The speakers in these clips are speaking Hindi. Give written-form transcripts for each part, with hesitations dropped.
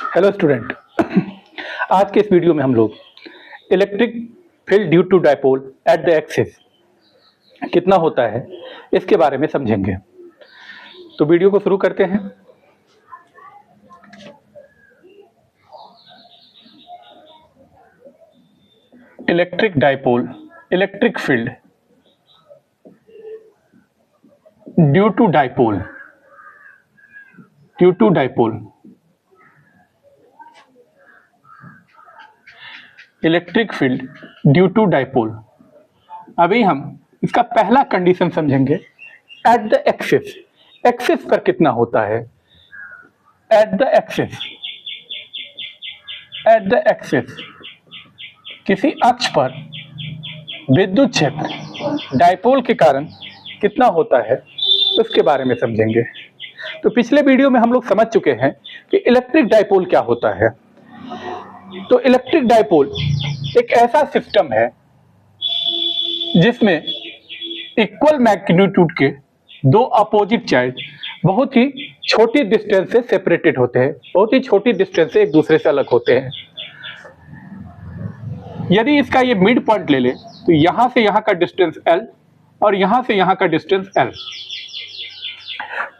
Hello student. आज के इस वीडियो में हम लोग electric field due to dipole at the axis कितना होता है इसके बारे में समझेंगे। तो वीडियो को शुरू करते हैं। Electric dipole electric field due to dipole electric field due to dipole. अभी हम इसका पहला कंडीशन समझेंगे। एट द एक्सिस, एक्सिस पर कितना होता है। एट द एक्सिस किसी अक्ष पर विद्युत क्षेत्र डाइपोल के कारण कितना होता है उसके बारे में समझेंगे। तो पिछले वीडियो में हम लोग समझ चुके हैं कि इलेक्ट्रिक डाइपोल क्या होता है। तो इलेक्ट्रिक डाइपोल एक ऐसा सिस्टम है जिसमें इक्वल मैग्नीट्यूड के दो अपोजिट चार्ज बहुत ही छोटी डिस्टेंस से सेपरेटेड होते हैं, बहुत ही छोटी डिस्टेंस से एक दूसरे से अलग होते हैं। यदि इसका ये मिड पॉइंट ले ले तो यहां से यहां का डिस्टेंस L और यहां से यहां का distance L,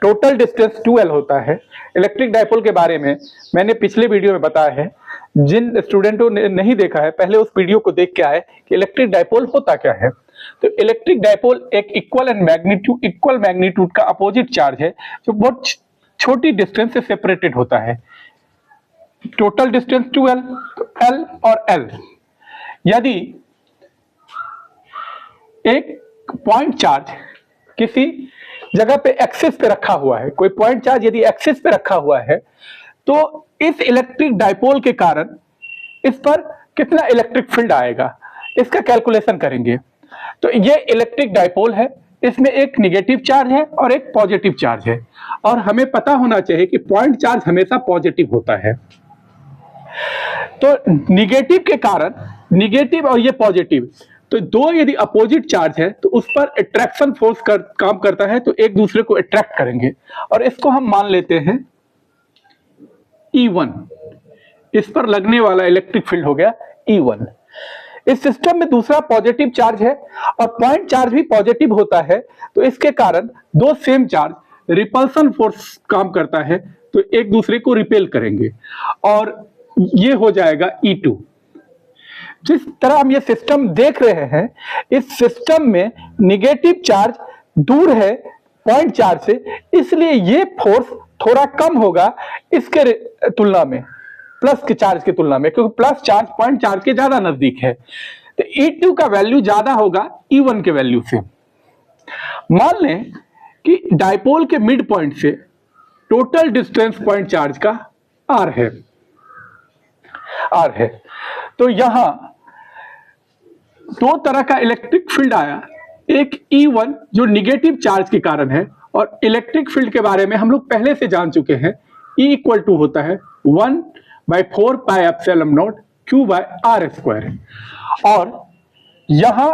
total distance 2L होता है। इलेक्ट्रिक डाइपोल के बारे में मैंने पिछले वीडियो में बताया है। जिन स्टूडेंटों ने नहीं देखा है पहले उस वीडियो को देख के आए कि इलेक्ट्रिक डाइपोल होता क्या है। तो इलेक्ट्रिक डाइपोल एक इक्वल मैग्नीट्यूड का अपोजिट चार्ज है जो बहुत छोटी डिस्टेंस से सेपरेटेड होता है। टोटल डिस्टेंस 2L, तो L और L। यदि एक पॉइंट चार्ज किसी जगह पे एक्सिस पे रखा हुआ है, कोई पॉइंट चार्ज यदि एक्सिस पे रखा हुआ है तो इस इलेक्ट्रिक डाइपोल के कारण इस पर कितना इलेक्ट्रिक फील्ड आएगा इसका कैलकुलेशन करेंगे। तो ये इलेक्ट्रिक डाइपोल है, इसमें एक निगेटिव चार्ज है और एक पॉजिटिव चार्ज है, और हमें पता होना चाहिए कि पॉइंट चार्ज हमेशा पॉजिटिव होता है। तो निगेटिव के कारण, निगेटिव और ये पॉजिटिव, तो दो यदि अपोजिट चार्ज है तो उस पर अट्रैक्शन फोर्स काम करता है, तो एक दूसरे को अट्रैक्ट करेंगे और इसको हम मान लेते हैं E1। इस पर लगने वाला इलेक्ट्रिक फील्ड हो गया E1। इस सिस्टम में दूसरा पॉजिटिव चार्ज है और पॉइंट चार्ज भी पॉजिटिव होता है, तो इसके कारण दो सेम चार्ज रिपल्सन फोर्स काम करता है, तो एक दूसरे को रिपेल करेंगे और ये हो जाएगा E2। जिस तरह हम ये सिस्टम देख रहे हैं, इस सिस्टम में निगेटिव चार्ज दूर है पॉइंट चार्ज से, इसलिए ये फोर्स थोड़ा कम होगा इसके तुलना में, प्लस के चार्ज की तुलना में, क्योंकि प्लस चार्ज पॉइंट चार्ज के ज्यादा नजदीक है। तो E2 का वैल्यू ज्यादा होगा E1 के वैल्यू से। मान लें कि डाइपोल के मिड पॉइंट से टोटल डिस्टेंस पॉइंट चार्ज का R है। तो यहां दो तरह का इलेक्ट्रिक फील्ड आया, एक E1 जो निगेटिव चार्ज के कारण है, और इलेक्ट्रिक फील्ड के बारे में हम लोग पहले से जान चुके हैं। E इक्वल टू होता है 1/4 पाई एप्सिलॉन नॉट Q/r²। और यहां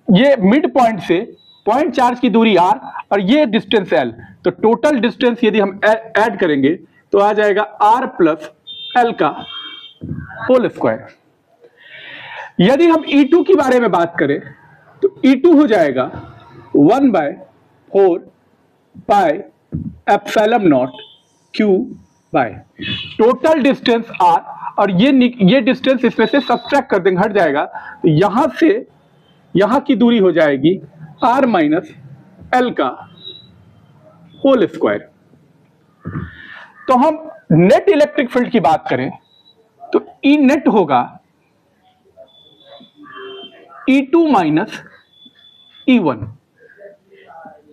ये मिड पॉइंट से पॉइंट चार्ज की दूरी R और ये डिस्टेंस L, तो टोटल डिस्टेंस यदि हम ऐड करेंगे तो आ जाएगा R प्लस L का होल स्क्वायर। यदि हम E2 के बारे में बात करें तो E2 हो जाएगा 1/4 pi epsilon naught Q by total distance R, और ये डिस्टेंस इसमें से सब्ट्रैक्ट कर देंगे, हट जाएगा, तो यहां से यहां की दूरी हो जाएगी R माइनस L का होल स्क्वायर। तो हम नेट इलेक्ट्रिक फील्ड की बात करें तो E नेट होगा E2 माइनस E1,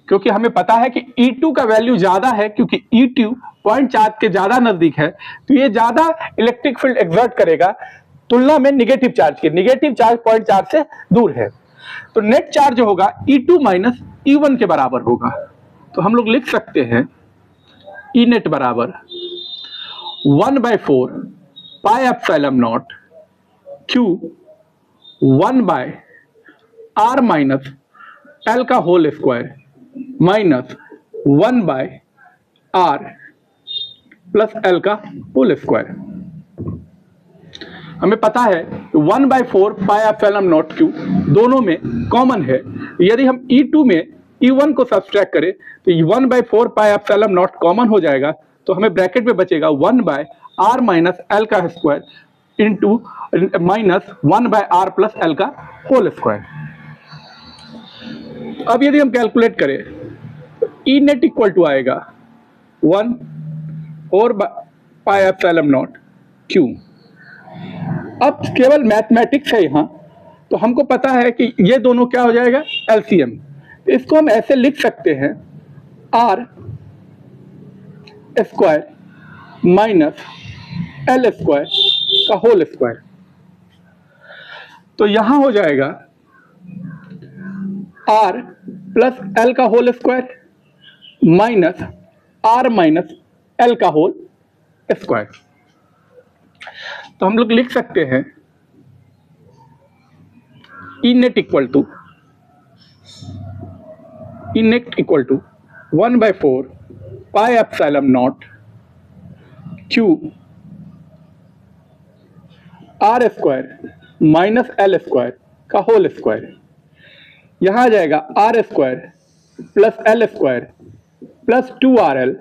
क्योंकि हमें पता है कि E2 का वैल्यू ज्यादा है, क्योंकि E2 पॉइंट चार्ज के ज्यादा नजदीक है, तो ये ज्यादा इलेक्ट्रिक फील्ड एक्सर्ट करेगा तुलना में निगेटिव चार्ज के। निगेटिव चार्ज पॉइंट चार्ज से दूर है, तो नेट चार्ज होगा E2 माइनस E1 के बराबर होगा। तो हम लोग लिख सकते हैं E नेट बराबर 1/4 pi epsilon naught Q 1/r minus L का whole square minus 1/r plus L का होल स्क्वायर। हमें पता है 1/4 पाई एप्सिलॉन नॉट क्यू दोनों में कॉमन है। यदि हम E2 में E1 को सब्सट्रैक्ट करें तो 1/4 पाई एप्सिलॉन नॉट कॉमन हो जाएगा, तो हमें ब्रैकेट में बचेगा 1/r माइनस एल का square into minus 1/r plus L का होल स्क्वायर। अब यदि हम कैलकुलेट करें ई नेट इक्वल टू आएगा 1/4 पाई एप्सिलॉन नॉट क्यू। अब केवल मैथमेटिक्स है यहाँ, तो हमको पता है कि ये दोनों क्या हो जाएगा, एलसीएम। तो इसको हम ऐसे लिख सकते हैं R square minus L square का होल स्क्वायर। तो यहां हो जाएगा आर प्लस एल का whole square minus R minus L का होल स्क्वायर। तो हम लोग लिख सकते हैं E net equal to 1/4 pi epsilon naught Q R square minus L square का होल स्क्वायर। यहां आ जाएगा R square plus L square plus 2RL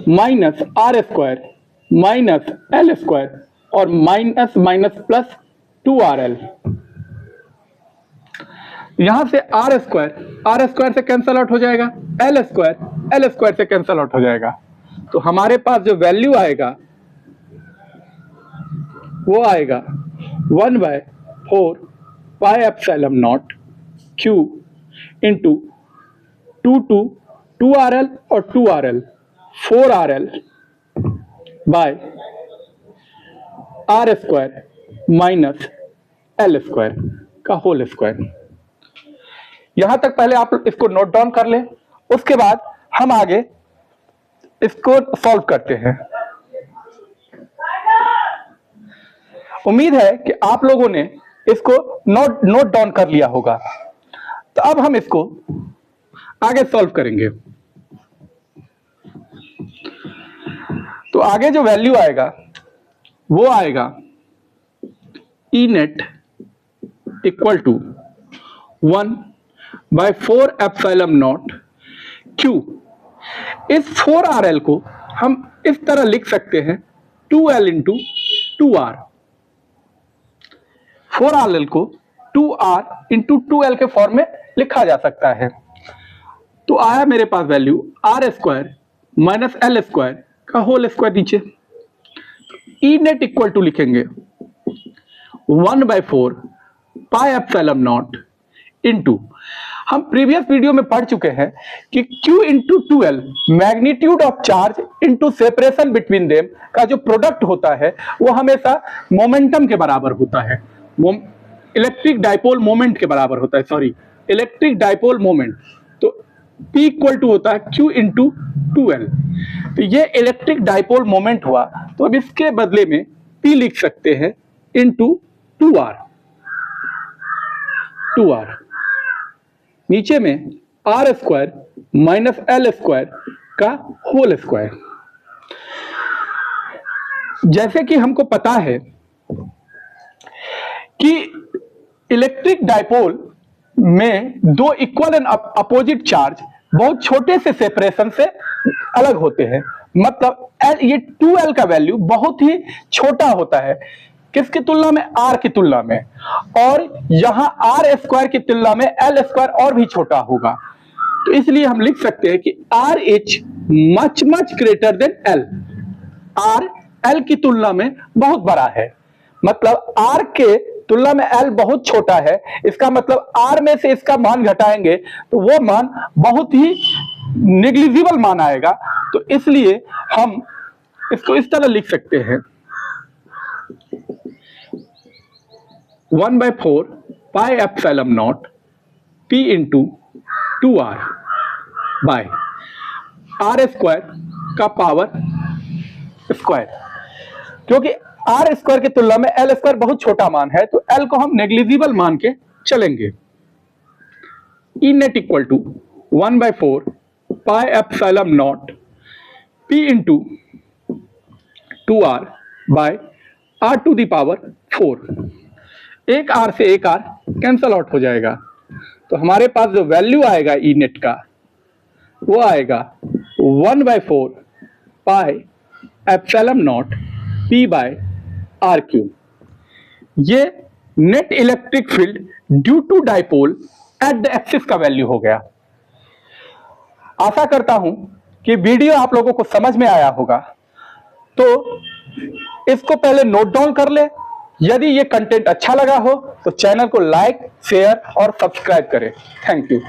minus R square minus L square और माइनस माइनस प्लस 2RL। यहां से आर स्क्वायर से कैंसल आउट हो जाएगा, एल स्क्वायर से कैंसल आउट हो जाएगा। तो हमारे पास जो वैल्यू आएगा वो आएगा 1/4 pi epsilon naught Q into 2RL और 2RL 4RL by R square minus L square का होल स्क्वायर। यहां तक पहले आप इसको नोट डाउन कर लें, उसके बाद हम आगे इसको सॉल्व करते हैं। उम्मीद है कि आप लोगों ने इसको नोट डाउन कर लिया होगा। तो अब हम इसको आगे सॉल्व करेंगे। तो आगे जो वैल्यू आएगा वो आएगा E net equal to 1/4 epsilon naught Q. इस 4RL को हम इस तरह लिख सकते हैं 2L इंटू 2R। 4RL को 2R इंटू 2L के फॉर्म में लिखा जा सकता है। तो आया मेरे पास value R square minus L square का होल स्क्वायर नीचे। ई नेट इक्वल टू लिखेंगे 1/4 पाई एप्सिलॉन नॉट इंटू, हम प्रीवियस वीडियो में पढ़ चुके हैं कि Q into 2L magnitude of charge into separation between them का जो प्रोडक्ट होता है वो हमेशा मोमेंटम के बराबर होता है, इलेक्ट्रिक डाइपोल मोमेंट के बराबर होता है, सॉरी इलेक्ट्रिक डाइपोल मोमेंट। तो P इक्वल टू होता है Q इंटू 2L। तो ये इलेक्ट्रिक डाइपोल मोमेंट हुआ, तो अब इसके बदले में P लिख सकते हैं इंटू 2R। नीचे में R square minus L square का होल स्क्वायर। जैसे कि हमको पता है कि इलेक्ट्रिक डाइपोल में दो इक्वल एंड अपोजिट चार्ज बहुत छोटे से सेपरेशन से अलग होते हैं। मतलब ये 2L का वैल्यू बहुत ही छोटा होता है, किसकी तुलना में, R की तुलना में, और यहां R स्क्वायर की तुलना में L स्क्वायर और भी छोटा होगा। तो इसलिए हम लिख सकते हैं कि R is much much greater than L। R L की तुलना में बहुत बड़ा है, मतलब R के तुलना में L बहुत छोटा है। इसका मतलब R में से इसका मान घटाएंगे तो वो मान बहुत ही नेग्लिजिबल मान आएगा। तो इसलिए हम इसको इस तरह लिख सकते हैं 1/4 pi epsilon naught P into 2R by R square का पावर स्क्वायर। क्योंकि R स्क्वायर की तुलना में L स्क्वायर बहुत छोटा मान है, तो L को हम नेग्लिजिबल मान के चलेंगे। E net equal to 1/4 pi epsilon naught P into 2r by r to the power 4। एक r से एक r कैंसल आउट हो जाएगा, तो हमारे पास जो वैल्यू आएगा ई नेट का वो आएगा 1/4 pi epsilon naught p by r cube. ये net electric field due to dipole at the axis का वैल्यू हो गया। आशा करता हूं कि वीडियो आप लोगों को समझ में आया होगा, तो इसको पहले नोट डाउन कर ले। यदि ये कंटेंट अच्छा लगा हो तो चैनल को लाइक, शेयर और सब्सक्राइब करें। Thank you.